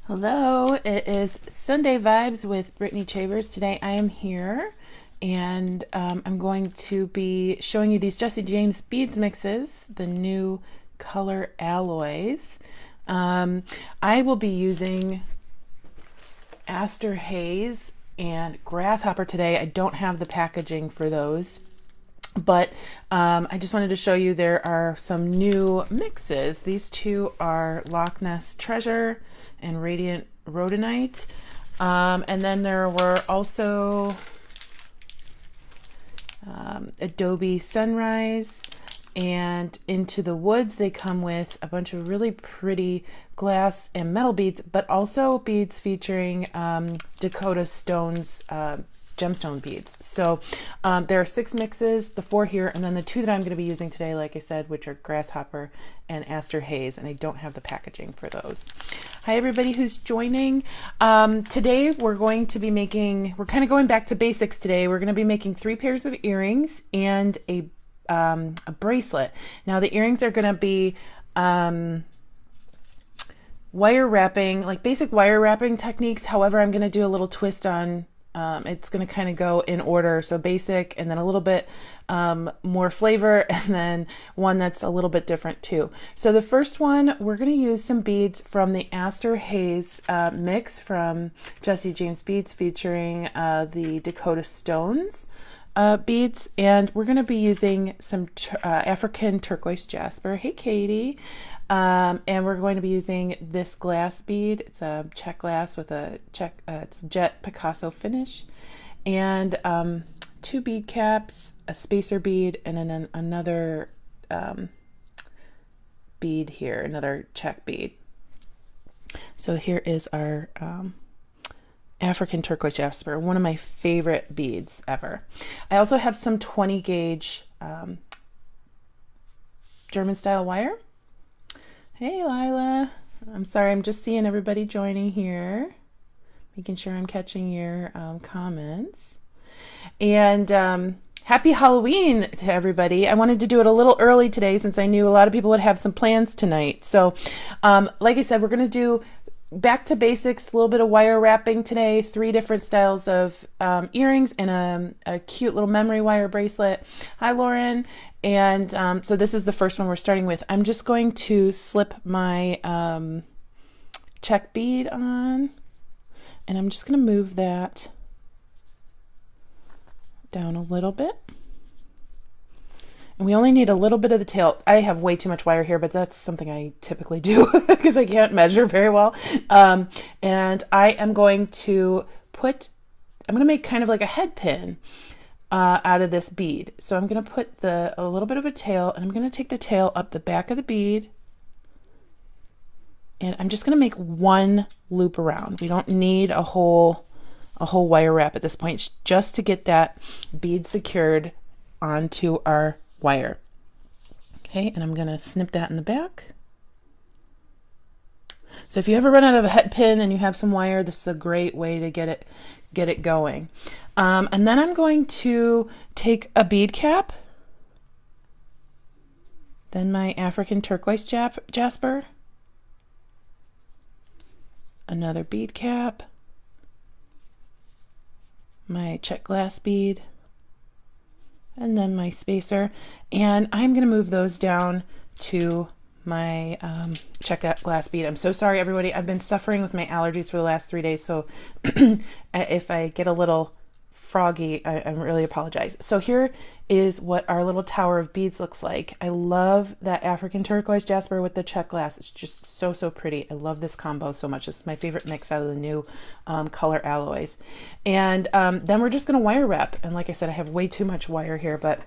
Hello, it is Sunday Vibes with Brittany Chavers. Today I am here and I'm going to be showing you these Jesse James beads mixes, the new color alloys. I will be using Aster Haze and Grasshopper today. I don't have the packaging for those. But I just wanted to show you there are some new mixes. These two are Loch Ness Treasure and Radiant Rhodonite. And then there were also Adobe Sunrise and Into the Woods. They come with a bunch of really pretty glass and metal beads, but also beads featuring Dakota Stone's gemstone beads. So there are 6 mixes, the 4 here, and then the 2 that I'm going to be using today, like I said, which are Grasshopper and Aster Haze, and I don't have the packaging for those. Hi everybody who's joining. Today we're going to be we're kind of going back to basics today. We're going to be making 3 pairs of earrings and a bracelet. Now the earrings are going to be wire wrapping, like basic wire wrapping techniques. However, I'm going to do a little twist on it's going to kind of go in order. So basic and then a little bit more flavor and then one that's a little bit different too. So the first one, we're going to use some beads from the Aster Haze mix from Jesse James Beads featuring the Dakota Stones beads, and we're going to be using some African turquoise jasper. Hey Katie. And we're going to be using this glass bead. It's a check glass with a it's jet Picasso finish, and 2 bead caps, a spacer bead, and then another bead here, another check bead. So here is our African turquoise jasper, one of my favorite beads ever. I also have some 20 gauge German style wire. Hey Lila, I'm sorry, I'm just seeing everybody joining here, making sure I'm catching your comments. And happy Halloween to everybody. I wanted to do it a little early today since I knew a lot of people would have some plans tonight. So like I said, we're going to do back to basics, a little bit of wire wrapping today, 3 different styles of earrings and a cute little memory wire bracelet. Hi Lauren. And so this is the first one we're starting with. I'm just going to slip my check bead on, and I'm just going to move that down a little bit. And we only need a little bit of the tail. I have way too much wire here, but that's something I typically do because I can't measure very well. And I am going to make kind of like a head pin out of this bead. So I'm going to put a little bit of a tail, and I'm going to take the tail up the back of the bead, and I'm just going to make 1 loop around. We don't need a whole wire wrap at this point, just to get that bead secured onto our wire. Okay, and I'm going to snip that in the back. So if you ever run out of a head pin and you have some wire, this is a great way to get it going. And then I'm going to take a bead cap, then my African turquoise jasper, another bead cap, my check glass bead, and then my spacer, and I'm going to move those down to my check glass bead. I'm so sorry everybody, I've been suffering with my allergies for the last 3 days, so if I get a little froggy, I really apologize. So here is what our little tower of beads looks like. I love that African turquoise jasper with the check glass. It's just so pretty. I love this combo so much. It's my favorite mix out of the new color alloys. And then we're just going to wire wrap, and like I said, I have way too much wire here, but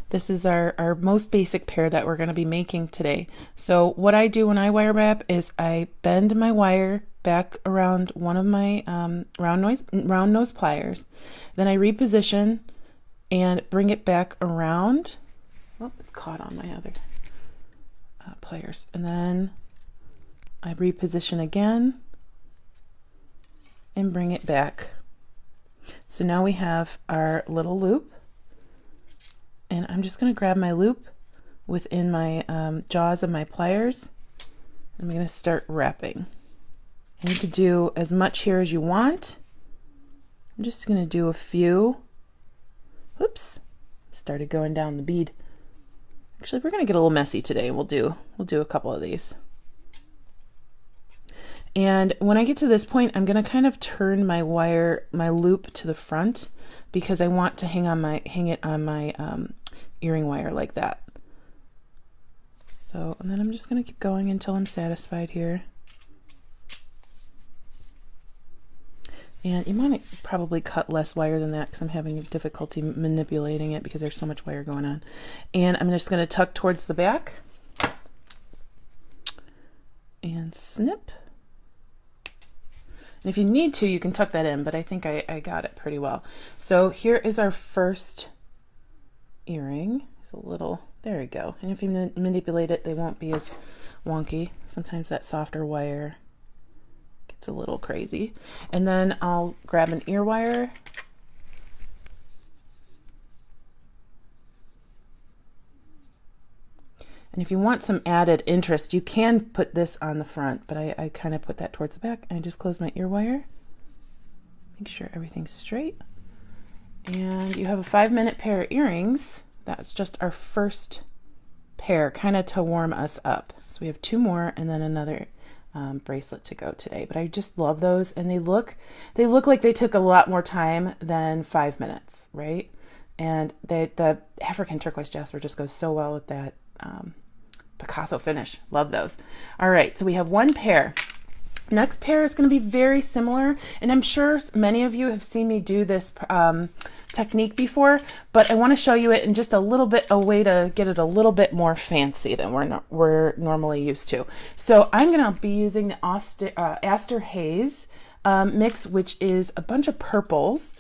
this is our most basic pair that we're going to be making today. So what I do when I wire wrap is I bend my wire back around one of my round nose pliers. Then I reposition and bring it back around. Oh, it's caught on my other pliers. And then I reposition again and bring it back. So now we have our little loop. And I'm just going to grab my loop within my jaws of my pliers. I'm going to start wrapping. And you could do as much here as you want. I'm just going to do a few. Oops, started going down the bead. Actually, we're going to get a little messy today. We'll do a couple of these. And when I get to this point, I'm going to kind of turn my loop to the front because I want to hang it on my earring wire like that. So, and then I'm just going to keep going until I'm satisfied here. And you might probably cut less wire than that because I'm having difficulty manipulating it because there's so much wire going on. And I'm just going to tuck towards the back and snip. And if you need to, you can tuck that in, but I think I got it pretty well. So here is our first earring. It's a little, there we go. And if you manipulate it, they won't be as wonky. Sometimes that softer wire gets a little crazy. And then I'll grab an ear wire. And if you want some added interest, you can put this on the front, but I kind of put that towards the back. I just close my ear wire. Make sure everything's straight. And you have a 5-minute pair of earrings. That's just our first pair, kind of to warm us up. So we have 2 more and then another bracelet to go today. But I just love those, and they look like they took a lot more time than 5 minutes, right? And the African turquoise jasper just goes so well with that Picasso finish. Love those. All right, so we have 1 pair. Next pair is going to be very similar, and I'm sure many of you have seen me do this technique before, but I want to show you it in just a little bit, a way to get it a little bit more fancy than we're normally used to. So I'm going to be using the Aster Haze mix, which is a bunch of purples,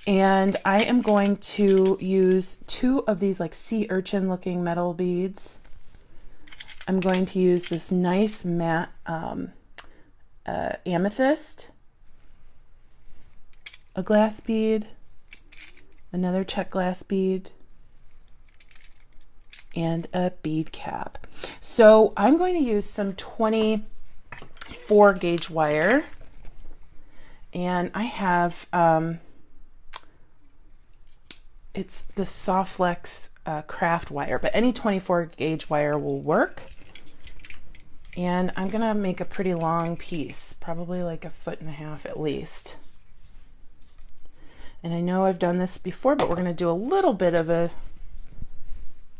and I am going to use 2 of these like sea urchin looking metal beads. I'm going to use this nice matte amethyst, a glass bead, another check glass bead, and a bead cap. So I'm going to use some 24 gauge wire, and I have it's the Softflex craft wire, but any 24 gauge wire will work. And I'm gonna make a pretty long piece, probably like 1.5 feet at least. And I know I've done this before, but we're gonna do a little bit of a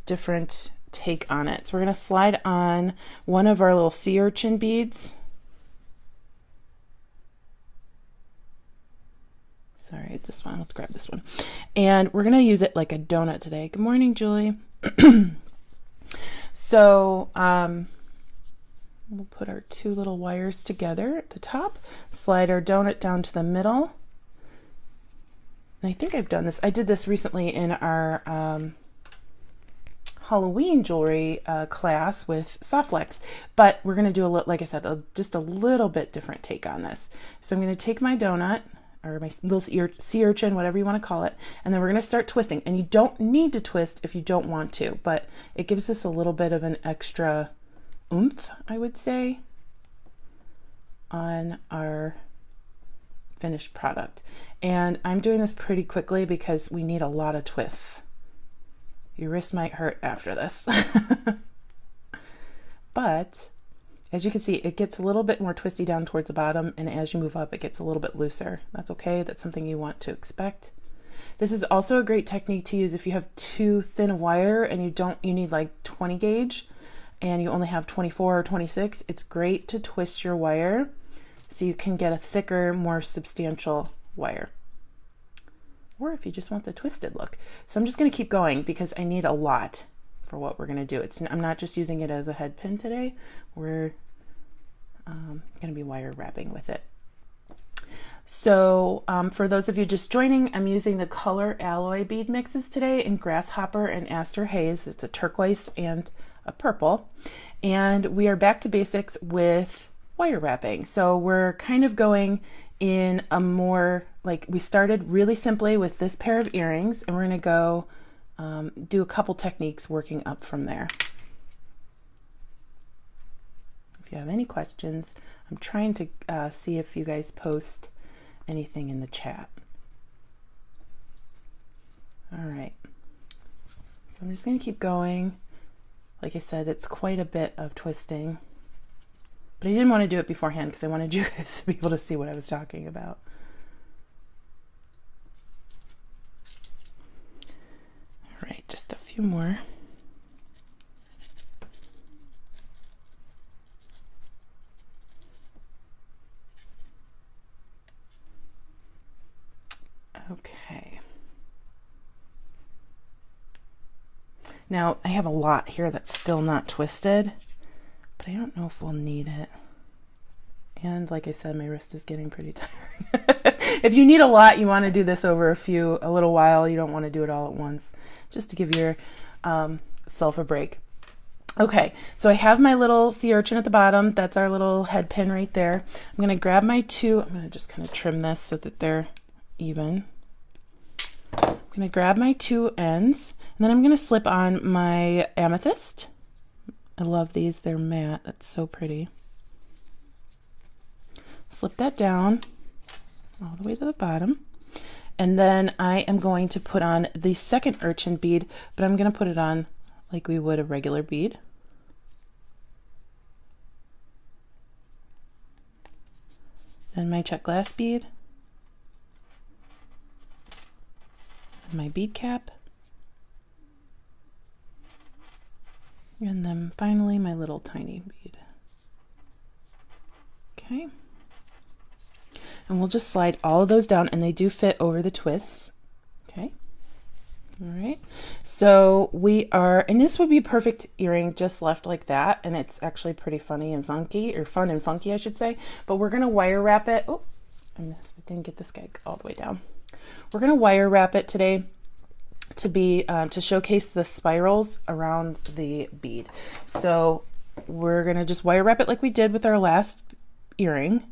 different take on it. So we're gonna slide on one of our little sea urchin beads. Sorry, this one, let's grab this one. And we're gonna use it like a donut today. Good morning, Julie. So, we'll put our 2 little wires together at the top, slide our donut down to the middle. And I think I've done this. I did this recently in our Halloween jewelry class with Softflex, but we're going to do like I said, just a little bit different take on this. So I'm going to take my donut, or my little sea urchin, whatever you want to call it, and then we're going to start twisting. And you don't need to twist if you don't want to, but it gives us a little bit of an extra oomph, I would say, on our finished product. And I'm doing this pretty quickly because we need a lot of twists. Your wrist might hurt after this. But as you can see, it gets a little bit more twisty down towards the bottom, and as you move up, it gets a little bit looser. That's okay. That's something you want to expect. This is also a great technique to use if you have too thin a wire and you need like 20 gauge and you only have 24 or 26. It's great to twist your wire so you can get a thicker, more substantial wire. Or if you just want the twisted look. So I'm just going to keep going because I need a lot for what we're going to do. I'm not just using it as a head pin today. We're going to be wire wrapping with it. So for those of you just joining, I'm using the color alloy bead mixes today in Grasshopper and Aster Haze. It's a turquoise and a purple. And we are back to basics with wire wrapping. So we're kind of going in a more, like, we started really simply with this pair of earrings, and we're going to go do a couple techniques working up from there. if you have any questions. I'm trying to see if you guys post anything in the chat. All right, so I'm just going to keep going. Like I said, it's quite a bit of twisting, but I didn't want to do it beforehand because I wanted you guys to be able to see what I was talking about. All right, just a few more. Okay. Now I have a lot here that's still not twisted, but I don't know if we'll need it. And like I said, my wrist is getting pretty tired. If you need a lot, you want to do this over a little while. You don't want to do it all at once, just to give your self a break. Okay, so I have my little sea urchin at the bottom. That's our little head pin right there. I'm going to grab my two. I'm going to just kind of trim this so that they're even. I'm going to grab my two ends, and then I'm going to slip on my amethyst. I love these. They're matte. That's so pretty. Slip that down all the way to the bottom. And then I am going to put on the second urchin bead, but I'm going to put it on like we would a regular bead. Then my check glass bead. My bead cap. And then finally my little tiny bead. Okay. And we'll just slide all of those down, and they do fit over the twists. Okay. All right. So we are, and this would be a perfect earring just left like that. And it's actually pretty funny and funky, or fun and funky, I should say. But we're going to wire wrap it. Oh, I missed. I didn't get this guy all the way down. We're going to wire wrap it today to be to showcase the spirals around the bead. So we're going to just wire wrap it like we did with our last earring,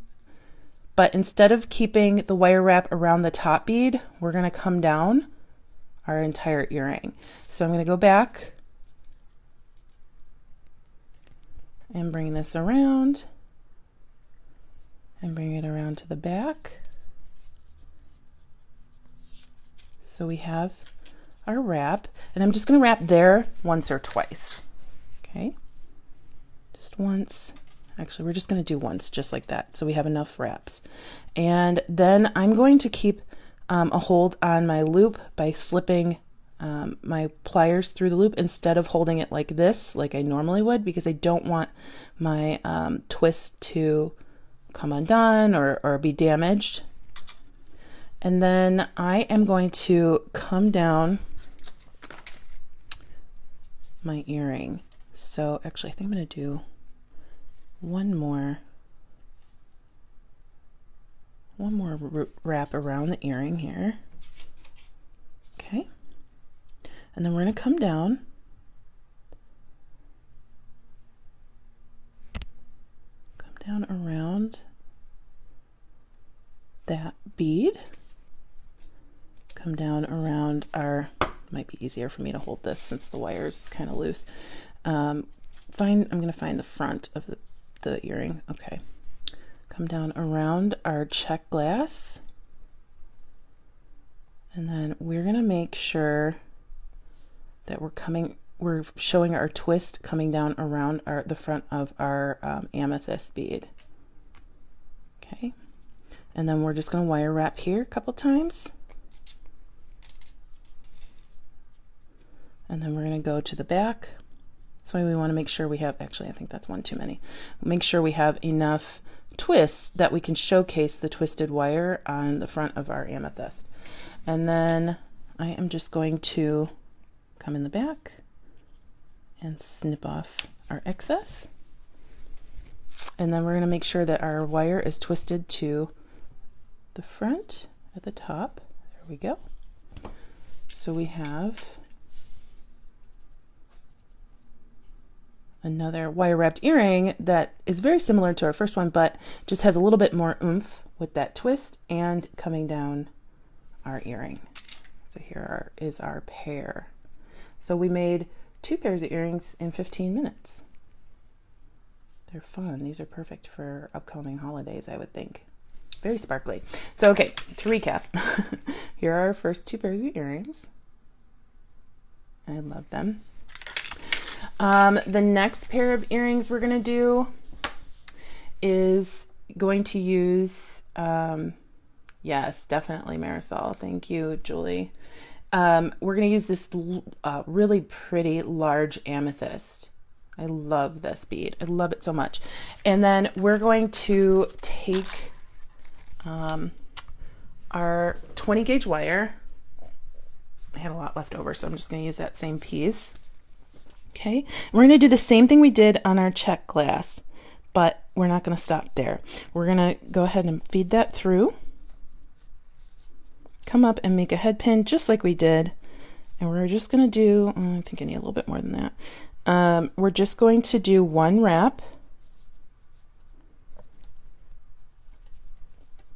but instead of keeping the wire wrap around the top bead, we're going to come down our entire earring. So I'm going to go back and bring this around and bring it around to the back. So we have our wrap, and I'm just going to wrap there once or twice. Okay, just once. Actually, we're just going to do once, just like that, so we have enough wraps. And then I'm going to keep a hold on my loop by slipping my pliers through the loop instead of holding it like this, like I normally would, because I don't want my twist to come undone or be damaged. And then I am going to come down my earring. So actually, I think I'm going to do one more wrap around the earring here. Okay. And then we're going to come down. Come down around that bead. Come down around our, might be easier for me to hold this since the wire's kind of loose. I'm going to find the front of the earring. Okay. Come down around our check glass. And then we're going to make sure that we're showing our twist coming down around the front of our amethyst bead. Okay. And then we're just going to wire wrap here a couple times. And then we're going to go to the back. So we want to make sure we have, actually I think that's one too many. Make sure we have enough twists that we can showcase the twisted wire on the front of our amethyst. And then I am just going to come in the back and snip off our excess. And then we're going to make sure that our wire is twisted to the front at the top. There we go. So we have another wire wrapped earring that is very similar to our first one, but just has a little bit more oomph with that twist and coming down our earring. So here is our pair. So we made 2 pairs of earrings in 15 minutes. They're fun. These are perfect for upcoming holidays, I would think. Very sparkly. So, okay, to recap, here are our first 2 pairs of earrings. I love them. The next pair of earrings we're going to do is going to use, yes, definitely Marisol. Thank you, Julie. We're going to use this really pretty large amethyst. I love this bead. I love it so much. And then we're going to take our 20 gauge wire. I had a lot left over, so I'm just going to use that same piece. Okay, we're going to do the same thing we did on our check glass, but we're not going to stop there. We're going to go ahead and feed that through. Come up and make a head pin just like we did. And we're just going to do, I think I need a little bit more than that. We're just going to do 1 wrap,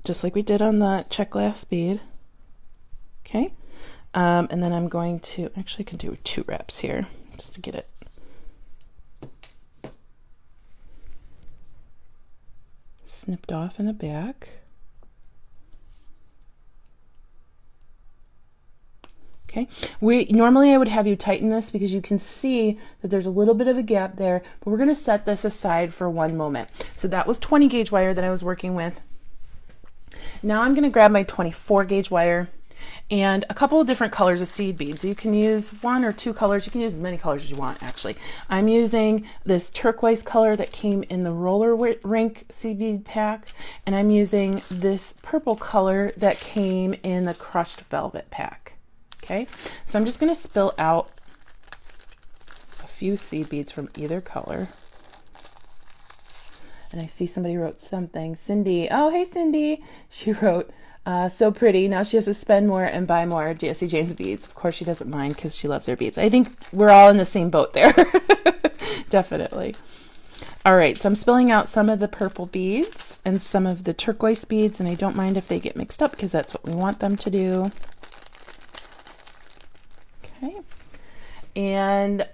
just like we did on the check glass bead. Okay, and then I'm going to, actually I can do 2 wraps here just to get it. Snipped off in the back. Okay, normally I would have you tighten this because you can see that there's a little bit of a gap there, but we're going to set this aside for 1 moment. So that was 20 gauge wire that I was working with. Now I'm going to grab my 24 gauge wire and a couple of different colors of seed beads. You can use 1 or 2 colors. You can use as many colors as you want, actually. I'm using this turquoise color that came in the roller rink seed bead pack, and I'm using this purple color that came in the crushed velvet pack. Okay, so I'm just going to spill out a few seed beads from either color. And I see somebody wrote something. Cindy. Oh, hey, Cindy. She wrote, so pretty. Now she has to spend more and buy more Jessie Jane's beads. Of course, she doesn't mind because she loves her beads. I think we're all in the same boat there. Definitely. All right, so I'm spilling out some of the purple beads and some of the turquoise beads, and I don't mind if they get mixed up because that's what we want them to do. Okay, and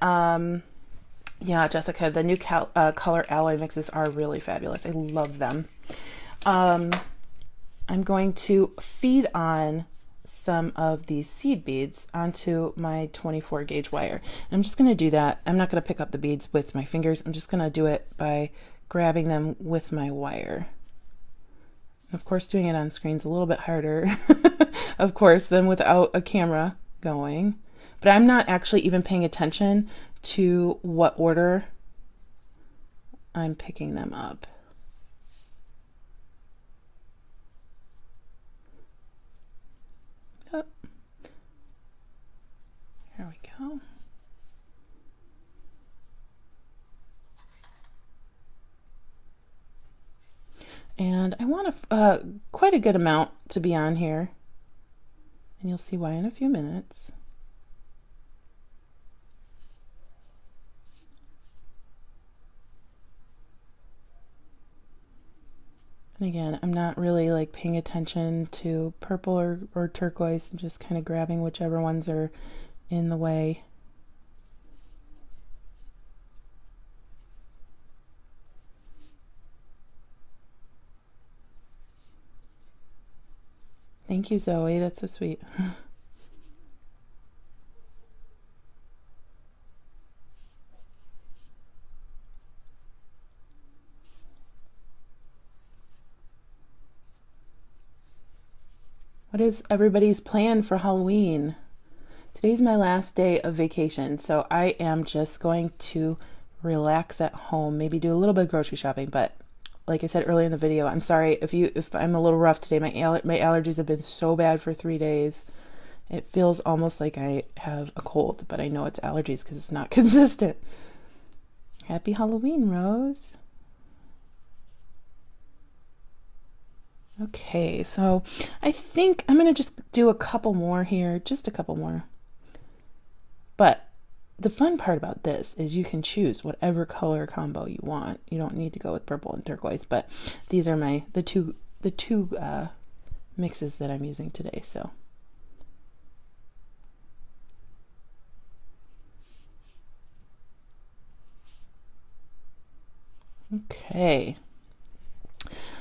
yeah, Jessica, the new color alloy mixes are really fabulous. I love them. I'm going to feed on some of these seed beads onto my 24 gauge wire. I'm just going to do that. I'm not going to pick up the beads with my fingers. I'm just going to do it by grabbing them with my wire. Of course, doing it on screen is a little bit harder, of course, than without a camera going. But I'm not actually even paying attention to what order I'm picking them up. Oh. Here we go. And I want quite a good amount to be on here. And you'll see why in a few minutes. And again, I'm not really like paying attention to purple or turquoise. I'm just kind of grabbing whichever ones are in the way. Thank you, Zoe. That's so sweet. What is everybody's plan for Halloween? Today's my last day of vacation, so I am just going to relax at home, maybe do a little bit of grocery shopping, but like I said earlier in the video, I'm sorry if I'm a little rough today. My allergies have been so bad for 3 days. It feels almost like I have a cold, but I know it's allergies because it's not consistent. Happy Halloween, Rose. Okay, so I think I'm going to just do a couple more here, just a couple more. But the fun part about this is you can choose whatever color combo you want. You don't need to go with purple and turquoise, but these are the two mixes that I'm using today. So Okay.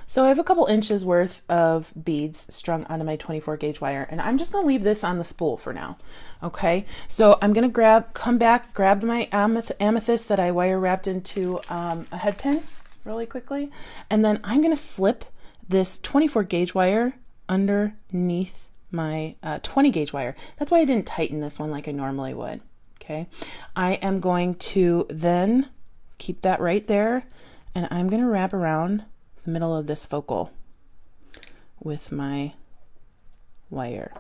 So I have a couple inches worth of beads strung onto my 24 gauge wire, and I'm just going to leave this on the spool for now. Okay, so I'm going to come back, grab my amethyst that I wire wrapped into a head pin really quickly, and then I'm going to slip this 24 gauge wire underneath my 20 gauge wire. That's why I didn't tighten this one like I normally would. Okay, I am going to then keep that right there, and I'm going to wrap around the middle of this focal with my wire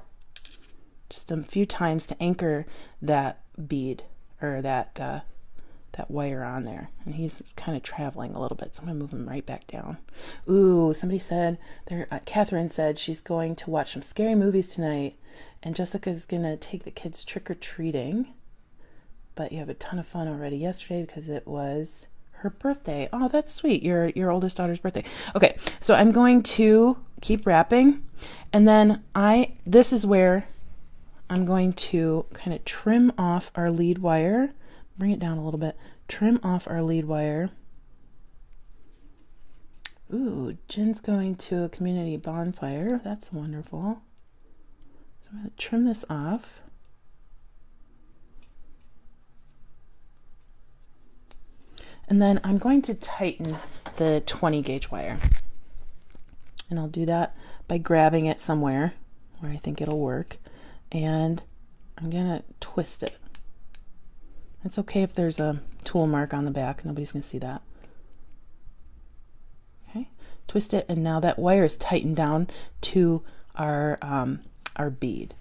just a few times to anchor that bead or that wire on there. And he's kind of traveling a little bit, so I'm gonna move him right back down. Ooh, somebody said there, Catherine said she's going to watch some scary movies tonight, and Jessica's gonna take the kids trick-or-treating, but you have a ton of fun already yesterday because it was her birthday. Oh, that's sweet. Your oldest daughter's birthday. Okay, so I'm going to keep wrapping, and then this is where I'm going to kind of trim off our lead wire, bring it down a little bit, trim off our lead wire. Ooh, Jen's going to a community bonfire. That's wonderful. So I'm going to trim this off. And then I'm going to tighten the 20 gauge wire. And I'll do that by grabbing it somewhere where I think it'll work. And I'm going to twist it. It's okay if there's a tool mark on the back. Nobody's going to see that. Okay, twist it, and now that wire is tightened down to our bead.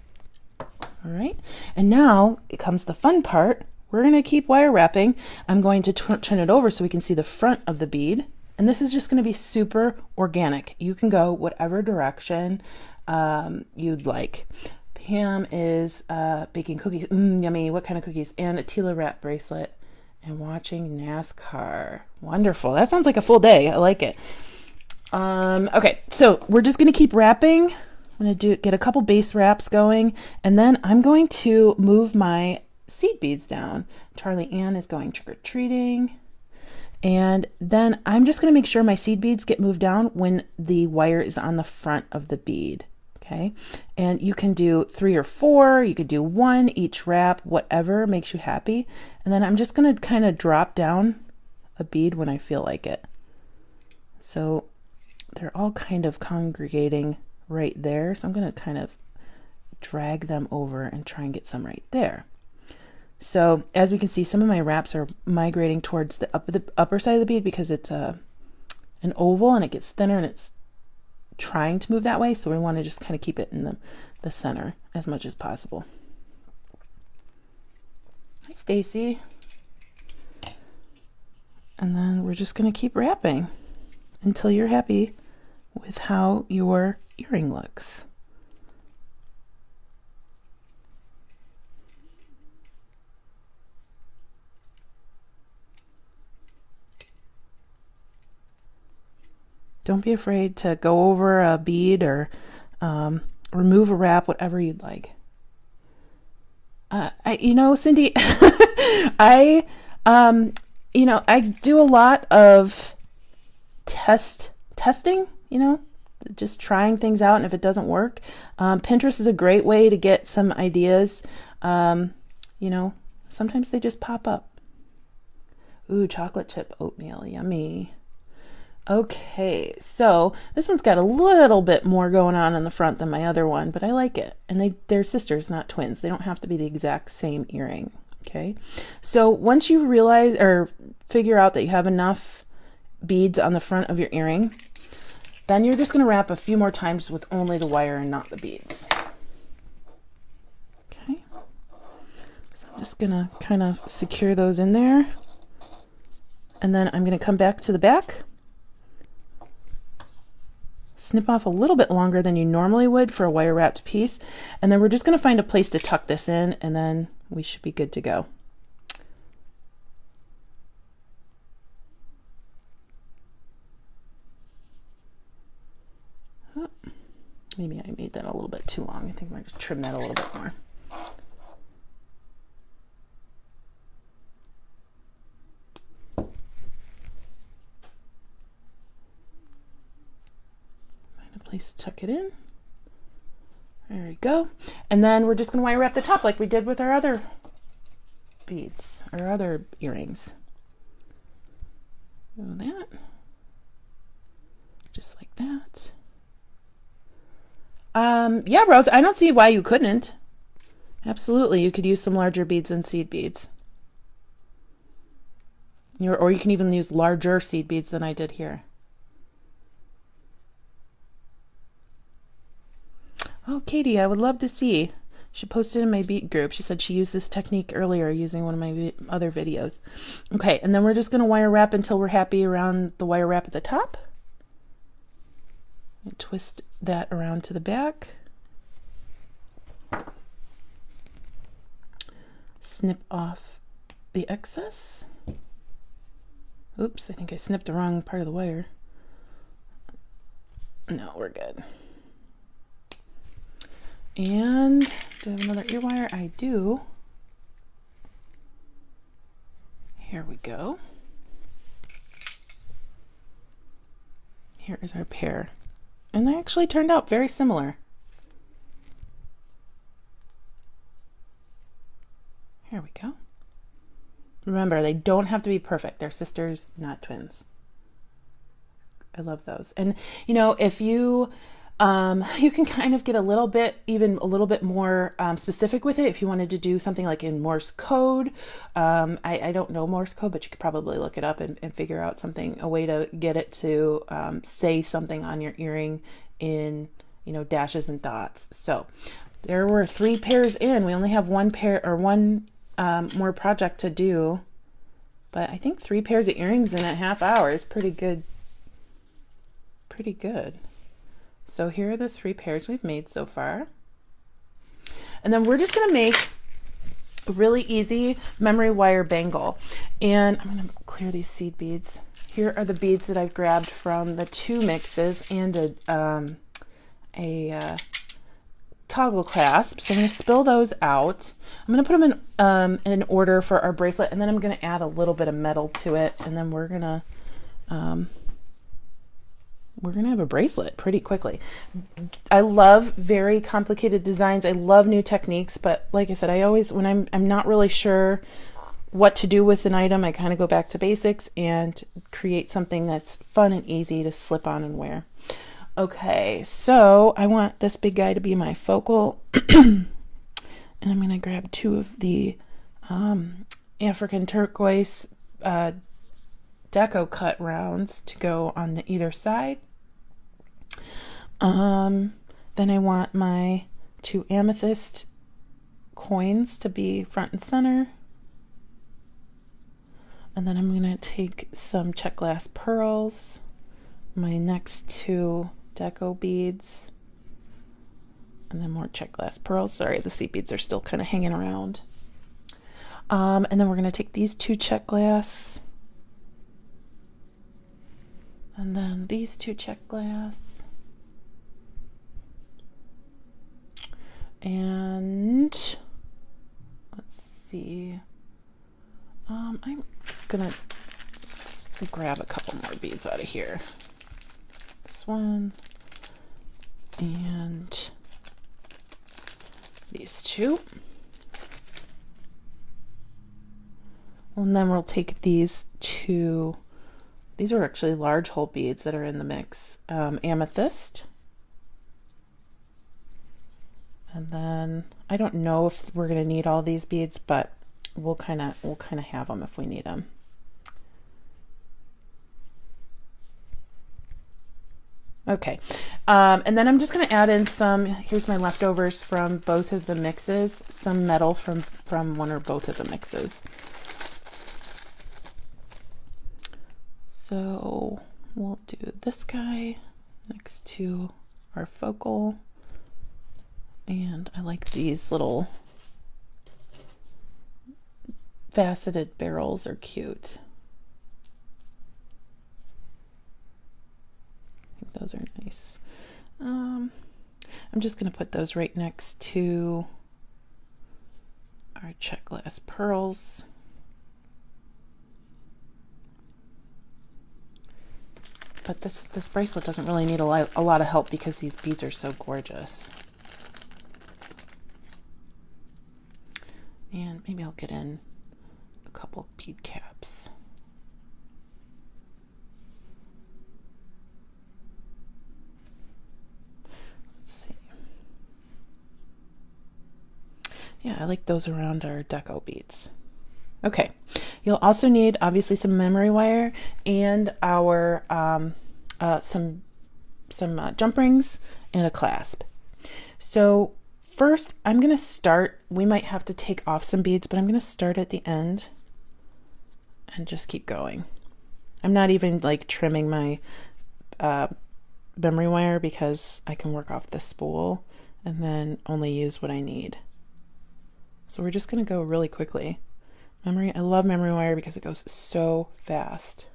All right, and now it comes the fun part. We're going to keep wire wrapping. I'm going to turn it over so we can see the front of the bead. And this is just going to be super organic. You can go whatever direction you'd like. Pam is baking cookies. Yummy. What kind of cookies? And a Tila wrap bracelet. And watching NASCAR. Wonderful. That sounds like a full day. I like it. Okay, so we're just going to keep wrapping. I'm going to get a couple base wraps going. And then I'm going to move my seed beads down. Charlie Ann is going trick-or-treating, and then I'm just going to make sure my seed beads get moved down when the wire is on the front of the bead. Okay, and you can do 3 or 4, you could do 1 each wrap, whatever makes you happy. And then I'm just going to kind of drop down a bead when I feel like it. So they're all kind of congregating right there, so I'm going to kind of drag them over and try and get some right there. So as we can see, some of my wraps are migrating towards the upper side of the bead because it's an oval and it gets thinner and it's trying to move that way. So we want to just kind of keep it in the center as much as possible. Hi, Stacy. And then we're just going to keep wrapping until you're happy with how your earring looks. Don't be afraid to go over a bead or remove a wrap, whatever you'd like. Cindy, I do a lot of testing, just trying things out. And if it doesn't work, Pinterest is a great way to get some ideas. Sometimes they just pop up. Ooh, chocolate chip oatmeal, yummy. Okay, so this one's got a little bit more going on in the front than my other one, but I like it. And they're sisters, not twins. They don't have to be the exact same earring. Okay, so once you realize or figure out that you have enough beads on the front of your earring, then you're just going to wrap a few more times with only the wire and not the beads. Okay, so I'm just going to kind of secure those in there. And then I'm going to come back to the back. Snip off a little bit longer than you normally would for a wire wrapped piece. And then we're just going to find a place to tuck this in, and then we should be good to go. Oh, maybe I made that a little bit too long. I think I might just trim that a little bit more. Place tuck it in. There we go. And then we're just going to wire wrap the top like we did with our other beads, our other earrings. Do that. Just like that. Yeah, Rose, I don't see why you couldn't. Absolutely, you could use some larger beads than seed beads. Or you can even use larger seed beads than I did here. Oh, Katie, I would love to see. She posted in my bead group. She said she used this technique earlier using one of my other videos. Okay, and then we're just going to wire wrap until we're happy around the wire wrap at the top. And twist that around to the back. Snip off the excess. Oops, I think I snipped the wrong part of the wire. No, we're good. And do I have another ear wire? I do. Here we go. Here is our pair. And they actually turned out very similar. Here we go. Remember, they don't have to be perfect. They're sisters, not twins. I love those. And you know, if you you can kind of get a little bit more specific with it if you wanted to do something like in Morse code. I don't know Morse code, but you could probably look it up and figure out a way to get it to say something on your earring in, you know, dashes and dots. So there were 3 pairs in. We only have one pair or one more project to do, but I think 3 pairs of earrings in a half hour is pretty good. Pretty good. So here are the 3 pairs we've made so far. And then we're just going to make a really easy memory wire bangle. And I'm going to clear these seed beads. Here are the beads that I've grabbed from the 2 mixes and a toggle clasp. So I'm going to spill those out. I'm going to put them in order for our bracelet, and then I'm going to add a little bit of metal to it, and then we're going to have a bracelet pretty quickly. I love very complicated designs. I love new techniques, but like I said, I always, when I'm not really sure what to do with an item, I kind of go back to basics and create something that's fun and easy to slip on and wear. Okay, so I want this big guy to be my focal, and I'm going to grab 2 of the African turquoise deco cut rounds to go on either side. Then I want my 2 amethyst coins to be front and center. And then I'm going to take some check glass pearls, my next 2 deco beads, and then more check glass pearls. Sorry, the seed beads are still kind of hanging around. And then we're going to take these 2 check glass, and then these 2 check glass, and let's see, I'm gonna grab a couple more beads out of here. This one and these 2. And then we'll take these 2. These are actually large hole beads that are in the mix. Amethyst. And then I don't know if we're going to need all these beads, but we'll kind of have them if we need them. Okay. And then I'm just going to add in some, here's my leftovers from both of the mixes, some metal from one or both of the mixes. So we'll do this guy next to our focal. And I like these little faceted barrels are cute. I think those are nice. I'm just going to put those right next to our check glass pearls. But this bracelet doesn't really need a lot of help because these beads are so gorgeous. And maybe I'll get in a couple bead caps. Let's see. Yeah, I like those around our deco beads. Okay, you'll also need obviously some memory wire and our some jump rings and a clasp. So first I'm going to start, we might have to take off some beads, but I'm going to start at the end and just keep going. I'm not even like trimming my memory wire because I can work off the spool and then only use what I need. So we're just going to go really quickly. I love memory wire because it goes so fast.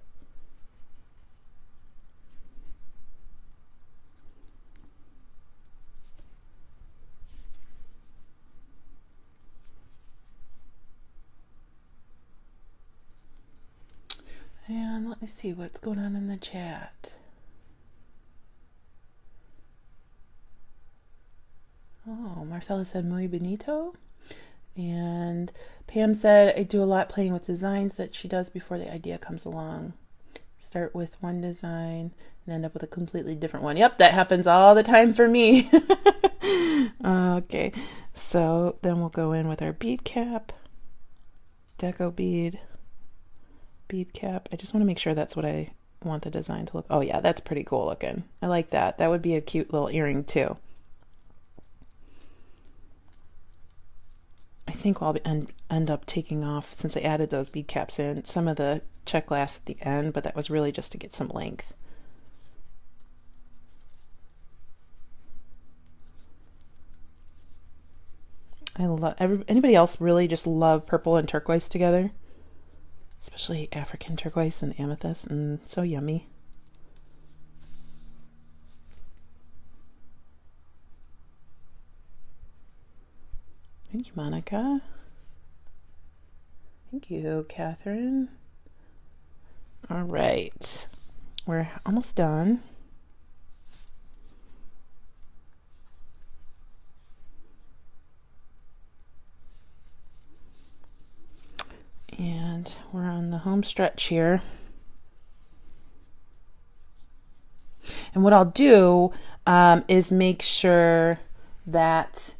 And let me see what's going on in the chat. Oh, Marcella said muy bonito. And Pam said, I do a lot playing with designs that she does before the idea comes along. Start with one design and end up with a completely different one. Yep, that happens all the time for me. Okay, so then we'll go in with our bead cap, deco bead, bead cap. I just want to make sure that's what I want the design to look. Oh yeah, that's pretty cool looking. I like that. That would be a cute little earring too. I think I'll end up taking off, since I added those bead caps in, some of the check glass at the end, but that was really just to get some length. I love, anybody else really just love purple and turquoise together? Especially African turquoise and amethyst, and so yummy. Thank you, Monica. Thank you, Catherine. All right, we're almost done. And we're on the home stretch here. And what I'll do is make sure that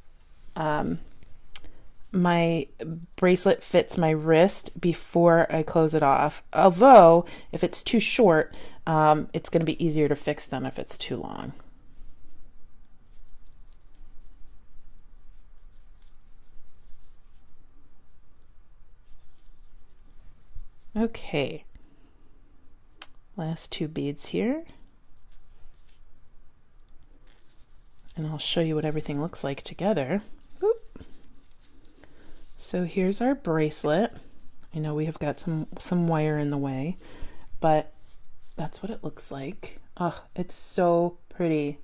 my bracelet fits my wrist before I close it off. Although, if it's too short, it's going to be easier to fix than if it's too long. Okay, last two beads here. And I'll show you what everything looks like together. Oop. So here's our bracelet. I know we have got some wire in the way, but that's what it looks like. Oh, it's so pretty.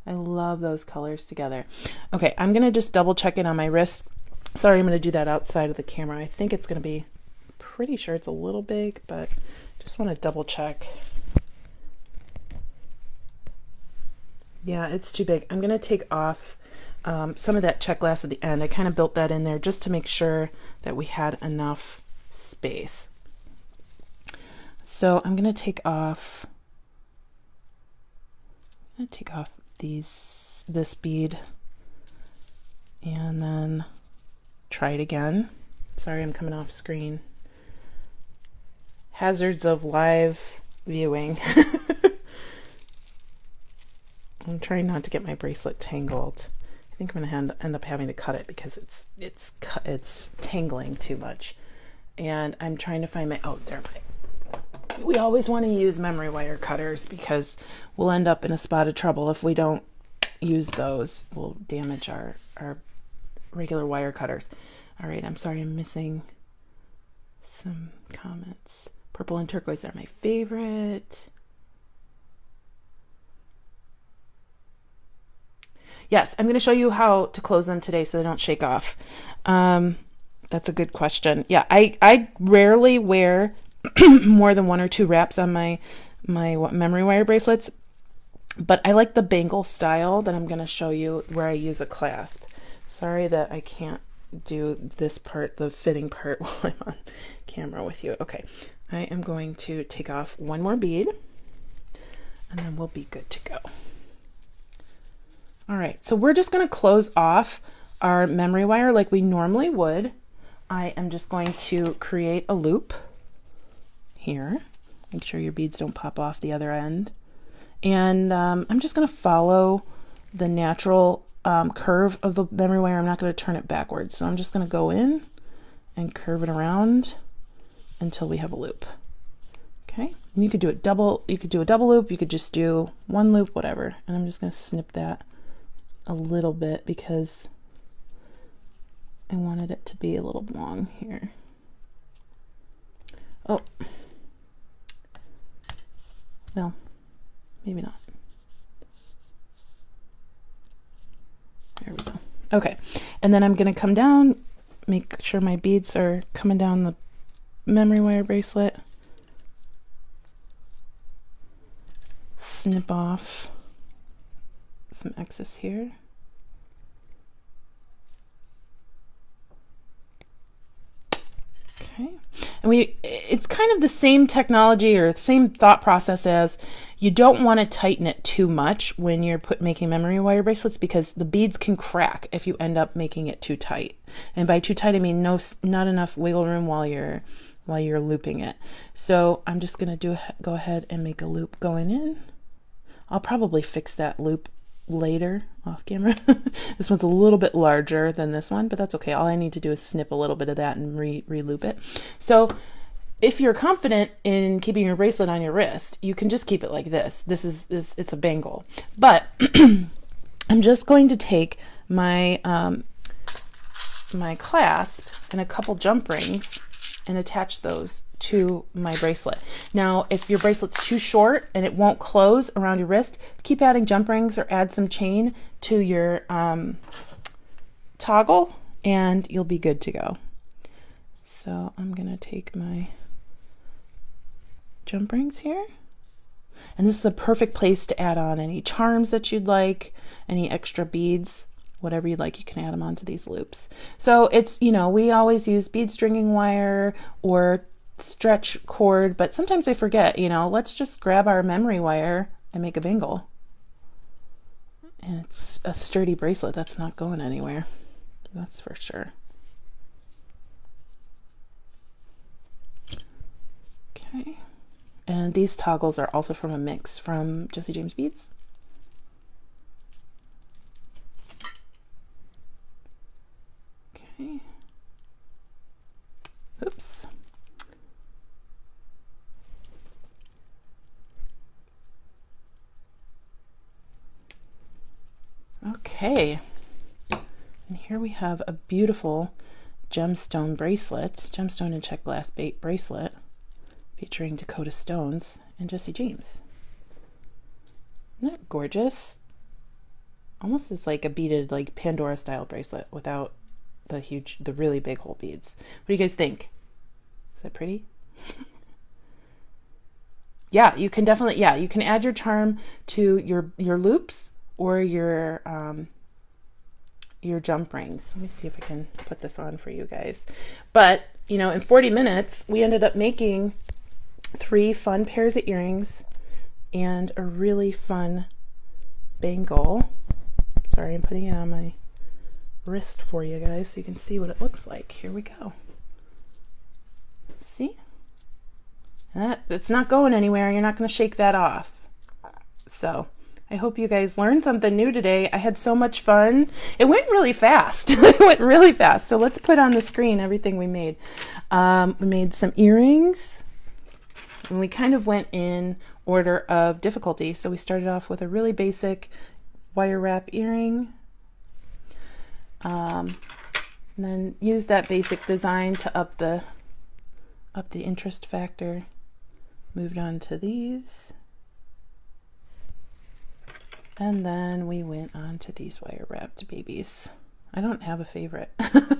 I love those colors together. Okay, I'm gonna just double check it on my wrist. Sorry, I'm gonna do that outside of the camera. I think it's gonna be, pretty sure it's a little big, but just want to double check. Yeah, it's too big. I'm gonna take off some of that check glass at the end. I kind of built that in there just to make sure that we had enough space. So I'm gonna take off this bead and then try it again. Sorry, I'm coming off screen. Hazards of live viewing. I'm trying not to get my bracelet tangled. I think I'm gonna end up having to cut it because it's tangling too much. And I'm trying to find my, oh, there. We always want to use memory wire cutters because we'll end up in a spot of trouble if we don't use those. We'll damage our regular wire cutters. All right, I'm sorry, I'm missing some comments. Purple and turquoise are my favorite. Yes, I'm going to show you how to close them today so they don't shake off. That's a good question. Yeah, I rarely wear more than 1 or 2 wraps on my my memory wire bracelets, but I like the bangle style that I'm going to show you where I use a clasp. Sorry that I can't do this part, the fitting part, while I'm on camera with you. Okay, I am going to take off one more bead and then we'll be good to go. All right, so we're just going to close off our memory wire like we normally would. I am just going to create a loop here. Make sure your beads don't pop off the other end. And I'm just going to follow the natural curve of the memory wire. I'm not going to turn it backwards. So I'm just going to go in and curve it around until we have a loop. Okay, and you could do it double, you could do a double loop, you could just do one loop, whatever. And I'm just going to snip that a little bit because I wanted it to be a little long here. Oh, well, maybe not. There we go. Okay, and then I'm going to come down, make sure my beads are coming down the memory wire bracelet. Snip off some excess here. Okay, and it's kind of the same technology or the same thought process as you don't want to tighten it too much when you're making memory wire bracelets, because the beads can crack if you end up making it too tight. And by too tight, I mean not enough wiggle room while you're looping it. So I'm just going to go ahead and make a loop going in. I'll probably fix that loop later off camera. This one's a little bit larger than this one, but that's okay. All I need to do is snip a little bit of that and re-loop it. So if you're confident in keeping your bracelet on your wrist, you can just keep it like this. It's a bangle. But I'm just going to take my my clasp and a couple jump rings and attach those to my bracelet. Now, if your bracelet's too short and it won't close around your wrist, keep adding jump rings or add some chain to your toggle and you'll be good to go. So I'm gonna take my jump rings here. And this is a perfect place to add on any charms that you'd like, any extra beads, whatever you'd like, you can add them onto these loops. So it's, you know, we always use bead stringing wire or stretch cord, but sometimes I forget, you know, let's just grab our memory wire and make a bangle. And it's a sturdy bracelet that's not going anywhere. That's for sure. Okay. And these toggles are also from a mix from Jesse James Beads. Okay. Oops. Okay. And here we have a beautiful gemstone bracelet, gemstone and check glass bait bracelet featuring Dakota stones and Jesse James. Isn't that gorgeous? Almost as like a beaded, like Pandora style bracelet without the really big hole beads. What do you guys think? Is that pretty? Yeah, you can definitely, yeah, you can add your charm to your loops or your jump rings. Let me see if I can put this on for you guys. But, you know, in 40 minutes, we ended up making 3 fun pairs of earrings and a really fun bangle. Sorry, I'm putting it on my wrist for you guys so you can see what it looks like. Here we go. See? It's not going anywhere. You're not going to shake that off. So I hope you guys learned something new today. I had so much fun. It went really fast. It went really fast. So let's put on the screen everything we made. We made some earrings. And we kind of went in order of difficulty. So we started off with a really basic wire wrap earring. And then used that basic design to up the interest factor. Moved on to these. And then we went on to these wire wrapped babies. I don't have a favorite.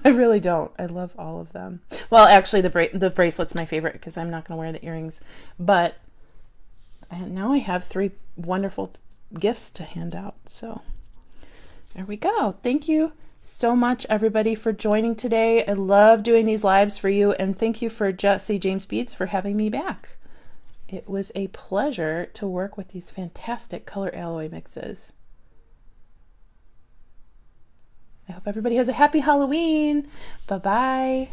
I really don't. I love all of them. Well, actually the bracelet's my favorite because I'm not going to wear the earrings, but And now I have 3 wonderful gifts to hand out. So there we go. Thank you so much, everybody, for joining today. I love doing these lives for you, and thank you for Jessie James Beads for having me back. It was a pleasure to work with these fantastic color alloy mixes. I hope everybody has a happy Halloween. Bye-bye.